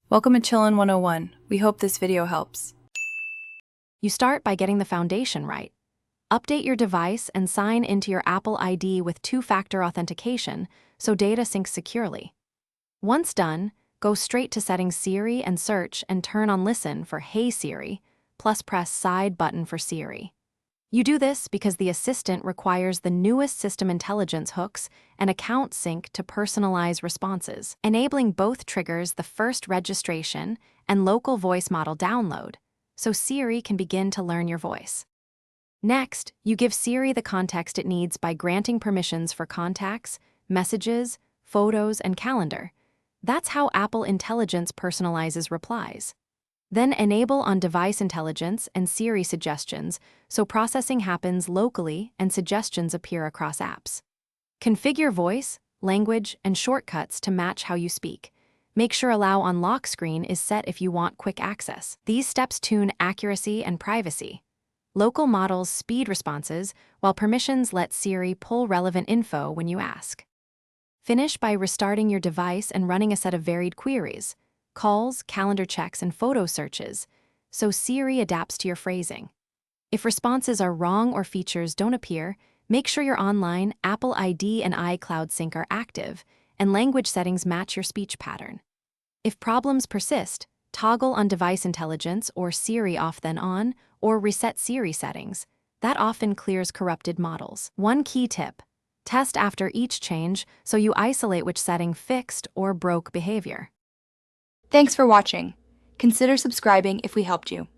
Welcome to Chillin' 101. We hope this video helps. You start by getting the foundation right. Update your device and sign into your Apple ID with two-factor authentication so data syncs securely. Once done, go straight to Settings Siri and search and turn on Listen for Hey Siri, plus press Side button for Siri. You do this because the assistant requires the newest system intelligence hooks and account sync to personalize responses. Enabling both triggers the first registration and local voice model download, so Siri can begin to learn your voice. Next, you give Siri the context it needs by granting permissions for contacts, messages, photos, and calendar. That's how Apple Intelligence personalizes replies. Then enable on-device intelligence and Siri suggestions so processing happens locally and suggestions appear across apps. Configure voice, language, and shortcuts to match how you speak. Make sure Allow on Lock Screen is set if you want quick access. These steps tune accuracy and privacy. Local models speed responses, while permissions let Siri pull relevant info when you ask. Finish by restarting your device and running a set of varied queries, calls, calendar checks, and photo searches, so Siri adapts to your phrasing. If responses are wrong or features don't appear, make sure your online Apple ID and iCloud sync are active and language settings match your speech pattern. If problems persist, toggle on device intelligence or Siri off then on, or reset Siri settings. That often clears corrupted models. One key tip: test after each change so you isolate which setting fixed or broke behavior. Thanks for watching. Consider subscribing if we helped you.